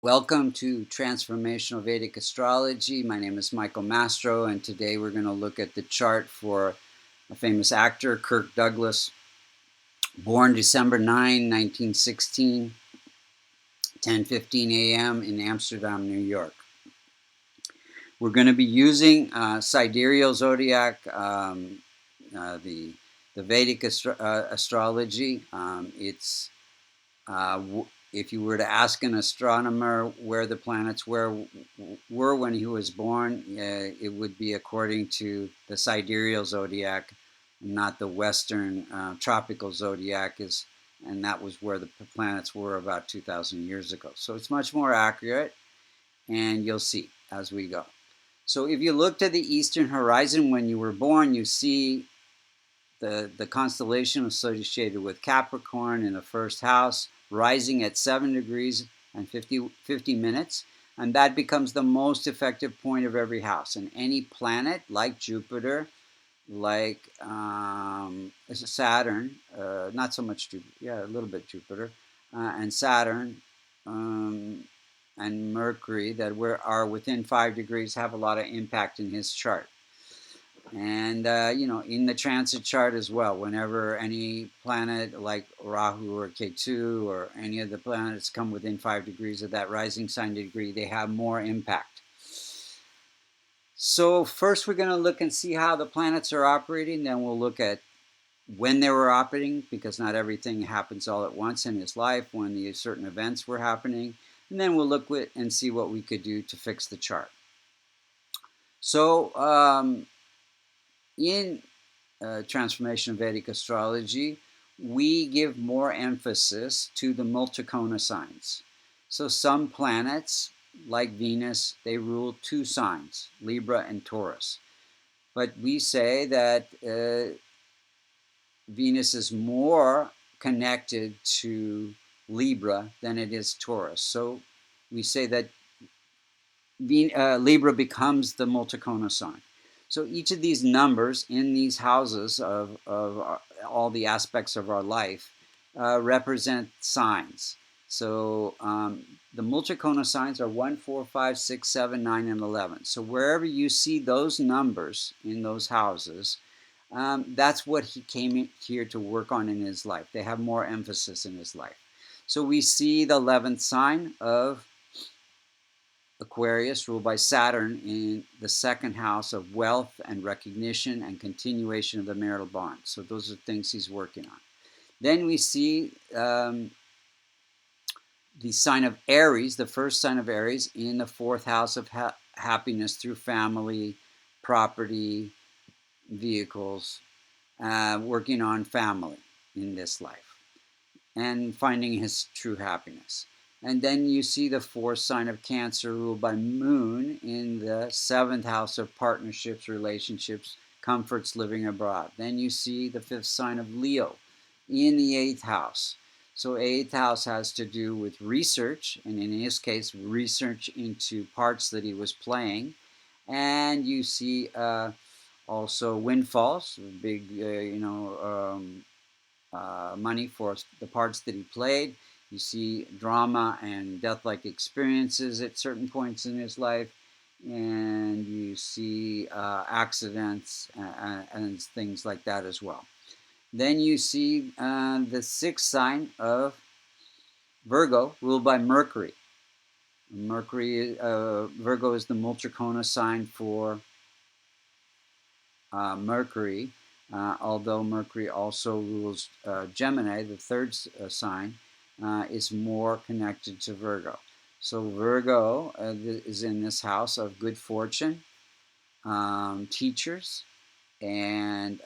Welcome to Transformational Vedic Astrology. My name is Michael Mastro, and today we're going to look at the chart for a famous actor, Kirk Douglas, born December 9, 1916, 10:15 a.m. in Amsterdam, New York. We're going to be using sidereal zodiac, the Vedic astrology. If you were to ask an astronomer where the planets were when he was born, it would be according to the sidereal zodiac, not the Western tropical zodiac, and that was where the planets were about 2,000 years ago. So it's much more accurate, and you'll see as we go. So if you look to the eastern horizon when you were born, you see the constellation associated with Capricorn in the first house, rising at 7 degrees and 50 minutes. And that becomes the most effective point of every house. And any planet like Jupiter, like Saturn, not so much Jupiter, yeah, a little bit Jupiter, and Saturn, and Mercury that are within 5 degrees have a lot of impact in his chart. And, in the transit chart as well, whenever any planet like Rahu or Ketu or any of the planets come within 5 degrees of that rising sign degree, they have more impact. So first we're going to look and see how the planets are operating. Then we'll look at when they were operating, because not everything happens all at once in his life, when the certain events were happening. And then we'll look and see what we could do to fix the chart. So in Transformational Vedic Astrology, we give more emphasis to the multicona signs. So some planets, like Venus, they rule 2 signs, Libra and Taurus. But we say that Venus is more connected to Libra than it is Taurus. So we say that Libra becomes the multicona sign. So each of these numbers in these houses of all the aspects of our life represent signs. So the multicona signs are 1, 4, 5, 6, 7, 9, and 11. So wherever you see those numbers in those houses, that's what he came here to work on in his life. They have more emphasis in his life. So we see the 11th sign of Aquarius, ruled by Saturn, in the second house of wealth and recognition and continuation of the marital bond. So those are things he's working on. Then we see the sign of Aries, the first sign of Aries, in the 4th house of happiness through family, property, vehicles, working on family in this life and finding his true happiness. And then you see the 4th sign of Cancer, ruled by Moon, in the 7th house of partnerships, relationships, comforts, living abroad. Then you see the 5th sign of Leo in the 8th house. So 8th house has to do with research, and in his case, research into parts that he was playing. And you see also windfalls, big, money for the parts that he played. You see drama and death-like experiences at certain points in his life, and you see accidents and things like that as well. Then you see the 6th sign of Virgo, ruled by Mercury. Virgo is the multicona sign for Mercury, although Mercury also rules Gemini, the 3rd sign. Is more connected to Virgo. So Virgo is in this house of good fortune, teachers, and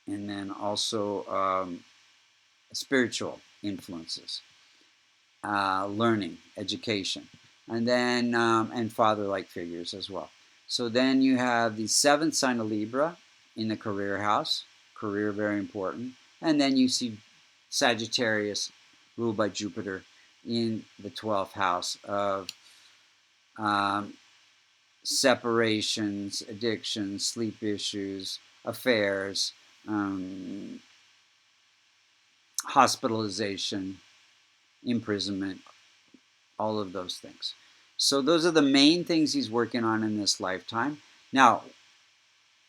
then also spiritual influences, learning, education, and then and father-like figures as well. So then you have the 7th sign of Libra in the career house, career very important, and then you see Sagittarius, ruled by Jupiter, in the 12th house of separations, addictions, sleep issues, affairs, hospitalization, imprisonment, all of those things. So those are the main things he's working on in this lifetime. Now,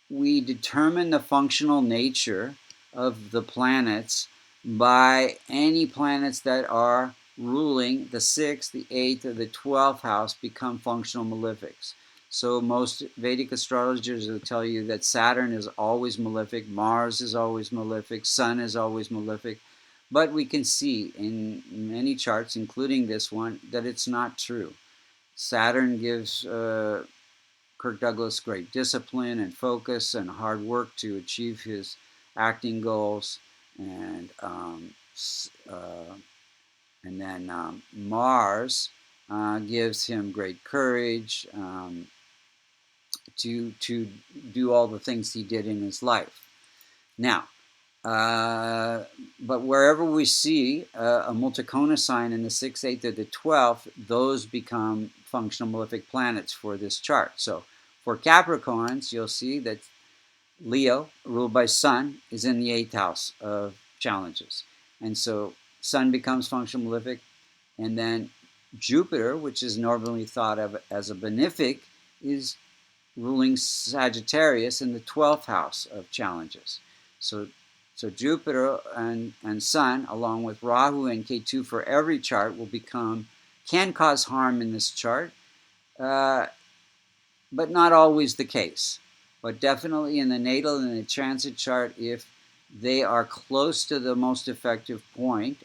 we determine the functional nature of the planets by any planets that are ruling the 6th, the 8th, or the 12th house become functional malefics. So most Vedic astrologers will tell you that Saturn is always malefic, Mars is always malefic, Sun is always malefic. But we can see in many charts, including this one, that it's not true. Saturn gives Kirk Douglas great discipline and focus and hard work to achieve his acting goals, and then Mars gives him great courage to do all the things he did in his life. Now, but wherever we see a multicona sign in the 6th, 8th, or the 12th, those become functional malefic planets for this chart. So for Capricorns, you'll see that Leo, ruled by Sun, is in the 8th house of challenges. And so Sun becomes functional malefic, and then Jupiter, which is normally thought of as a benefic, is ruling Sagittarius in the 12th house of challenges. So Jupiter and Sun, along with Rahu and Ketu for every chart, can cause harm in this chart, but not always the case. But definitely in the natal and the transit chart, if they are close to the most effective point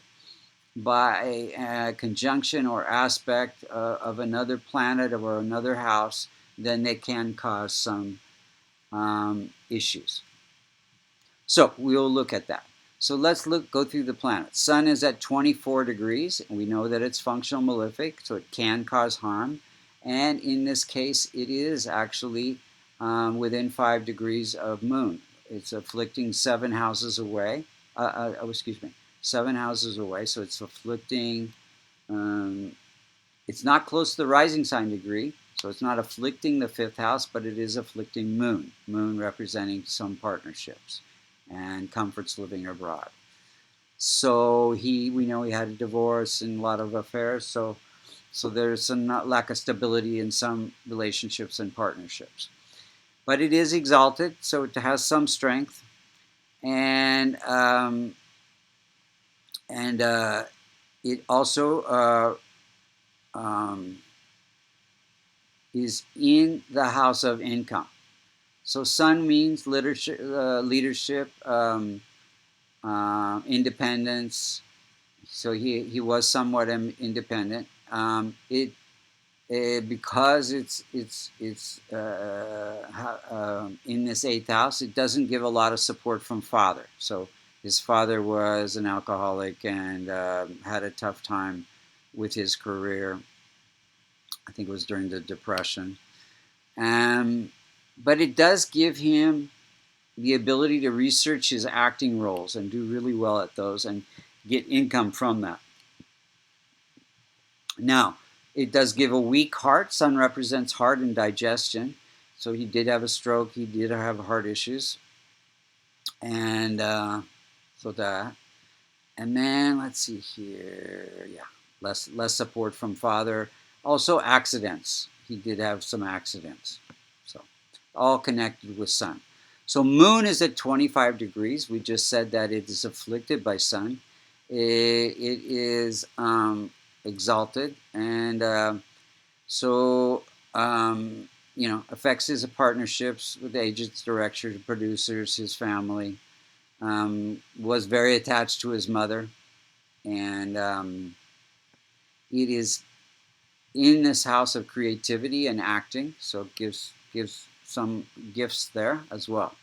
by a conjunction or aspect of another planet or another house, then they can cause some issues. So we'll look at that. So let's go through the planets. Sun is at 24 degrees, and we know that it's functional malefic, so it can cause harm. And in this case, it is actually within 5 degrees of Moon. It's afflicting 7 houses away. 7 houses away, so it's afflicting. It's not close to the rising sign degree, so it's not afflicting the 5th house, but it is afflicting Moon. Moon representing some partnerships and comforts living abroad. So we know he had a divorce and a lot of affairs, so there's some lack of stability in some relationships and partnerships. But it is exalted, so it has some strength, and it also is in the house of income. So Sun means leadership, independence. So he was somewhat independent. Because it's in this 8th house, it doesn't give a lot of support from father. So his father was an alcoholic and had a tough time with his career. I think it was during the Depression. But it does give him the ability to research his acting roles and do really well at those and get income from that. Now, it does give a weak heart. Sun represents heart and digestion. So he did have a stroke. He did have heart issues. And so that. And then, let's see here. Yeah, less support from father. Also accidents. He did have some accidents. So all connected with Sun. So Moon is at 25 degrees. We just said that it is afflicted by Sun. It is exalted, and affects his partnerships with agents, directors, producers, his family. Was very attached to his mother, and it is in this house of creativity and acting, so it gives some gifts there as well.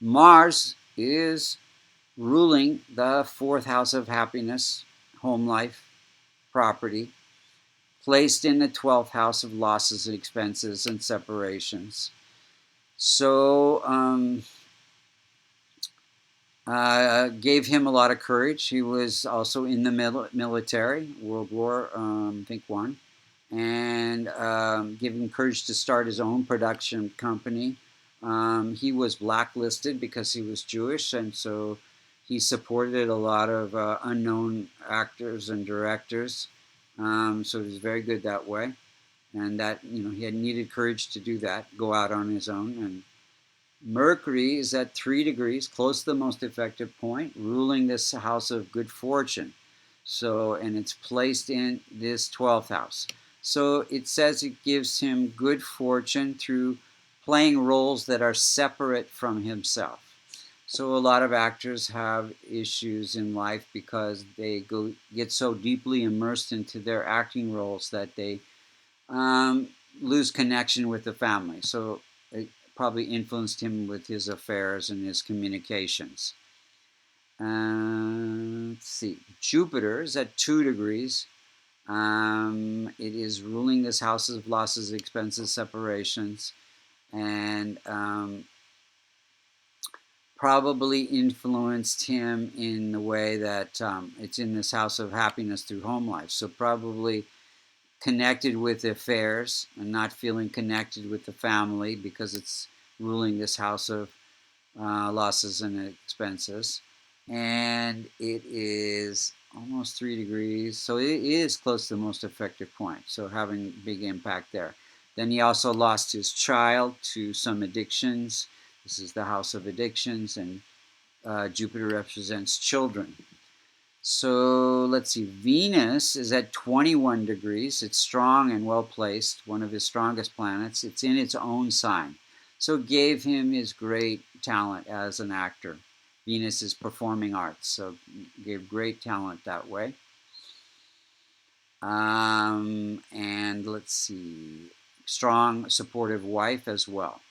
Mars is ruling the 4th house of happiness, home life, property, placed in the 12th house of losses and expenses and separations. So gave him a lot of courage. He was also in the military, World War, I think I, and gave him courage to start his own production company. He was blacklisted because he was Jewish, and so he supported a lot of unknown actors and directors. So he was very good that way. And that, he had needed courage to do that, go out on his own. And Mercury is at 3 degrees, close to the most effective point, ruling this house of good fortune. So, and it's placed in this 12th house. So it says it gives him good fortune through playing roles that are separate from himself. So a lot of actors have issues in life because they get so deeply immersed into their acting roles that they lose connection with the family. So it probably influenced him with his affairs and his communications. Let's see. Jupiter is at 2 degrees. It is ruling this house of losses, expenses, separations, and probably influenced him in the way that it's in this house of happiness through home life. So probably connected with affairs and not feeling connected with the family because it's ruling this house of losses and expenses. And it is almost 3 degrees, so it is close to the most effective point, so having big impact there. Then he also lost his child to some addictions. This is the house of addictions, and Jupiter represents children. So let's see, Venus is at 21 degrees. It's strong and well placed, one of his strongest planets. It's in its own sign. So it gave him his great talent as an actor. Venus is performing arts, so gave great talent that way. And let's see, strong, supportive wife as well.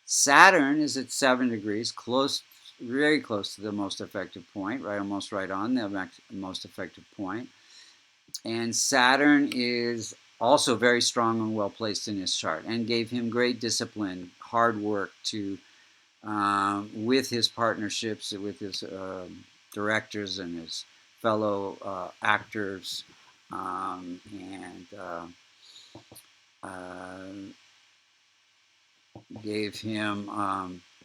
Saturn is at 7 degrees, close, very close to the most effective point, right, almost right on the most effective point. And Saturn is also very strong and well placed in his chart, and gave him great discipline, hard work to with his partnerships, with his directors and his fellow actors, and gave him,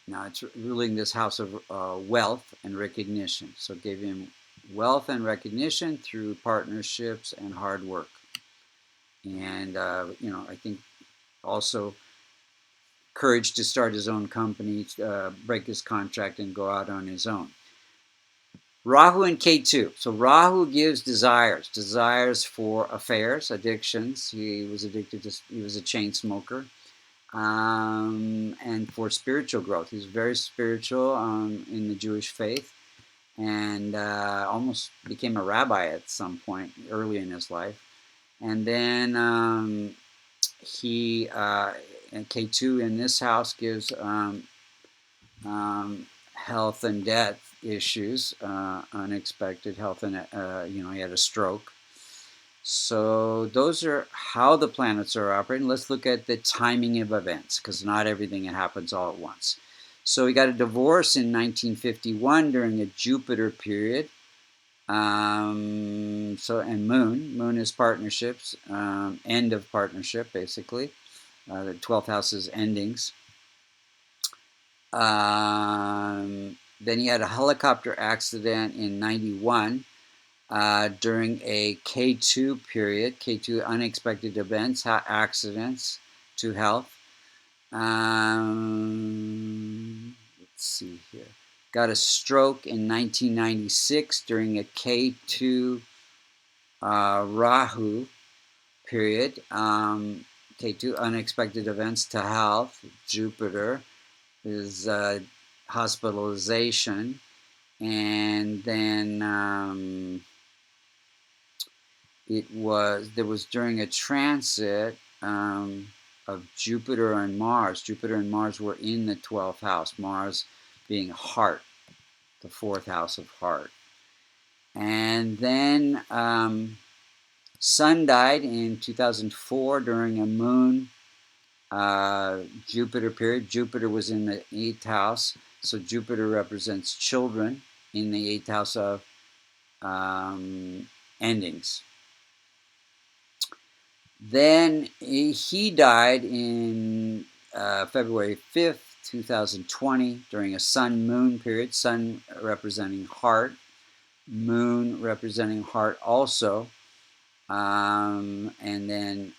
now it's ruling this house of wealth and recognition. So it gave him wealth and recognition through partnerships and hard work. And, I think also courage to start his own company, break his contract, and go out on his own. Rahu and Ketu. So Rahu gives desires for affairs, addictions. He was he was a chain smoker. And for spiritual growth. He's very spiritual in the Jewish faith, and almost became a rabbi at some point early in his life. And then he, K2 in this house gives health and death issues, unexpected health, and he had a stroke. So those are how the planets are operating. Let's look at the timing of events, because not everything happens all at once. So he got a divorce in 1951 during a Jupiter period. And Moon is partnerships, end of partnership, basically. The 12th house is endings. Then he had a helicopter accident in 91. During a K2 period, K2 unexpected events, accidents to health. Let's see here. Got a stroke in 1996 during a K2 Rahu period. K2 unexpected events to health. Jupiter is hospitalization. And then there was during a transit of Jupiter and Mars. Jupiter and Mars were in the 12th house, Mars being heart, the 4th house of heart. And then Sun died in 2004 during a Moon Jupiter period. Jupiter was in the 8th house, so Jupiter represents children in the 8th house of endings. Then he died in February 5th, 2020, during a Sun-Moon period. Sun representing heart, Moon representing heart also. And then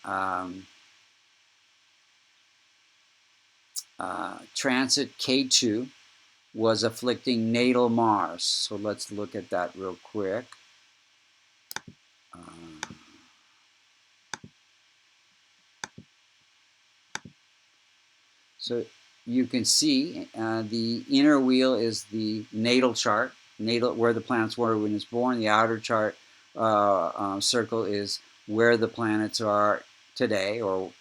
transit K2 was afflicting natal Mars. So let's look at that real quick. So you can see the inner wheel is the natal chart, natal where the planets were when he was born. The outer chart circle is where the planets are today, or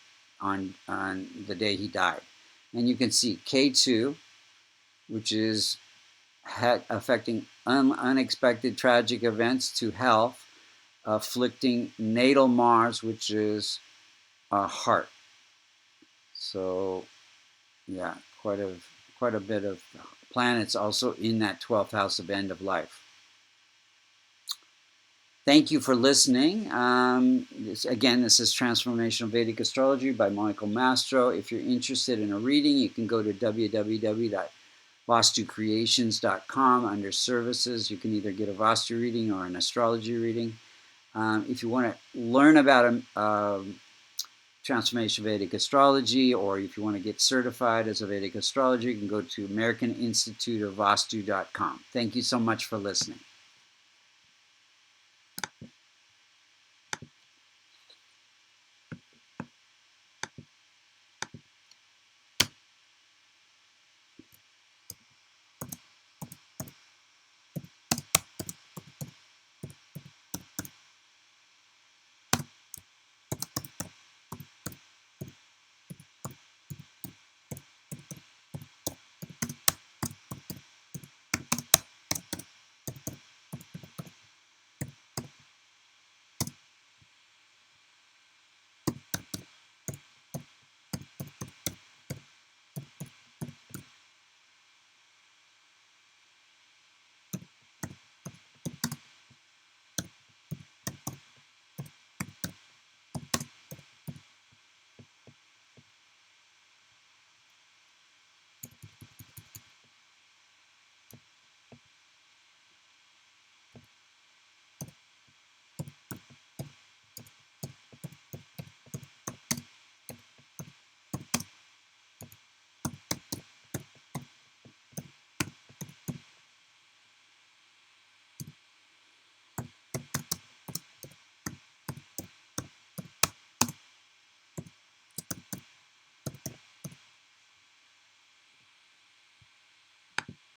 on the day he died. And you can see K2, which is affecting unexpected tragic events to health, afflicting natal Mars, which is heart. So yeah, quite a bit of planets also in that 12th house of end of life. Thank you for listening. This is Transformational Vedic Astrology by Michael Mastro. If you're interested in a reading, you can go to www.vastucreations.com. Under services, you can either get a Vastu reading or an astrology reading. If you want to learn about Transformational Vedic Astrology, or if you want to get certified as a Vedic astrologer, you can go to americaninstituteofvastu.com. Thank you so much for listening.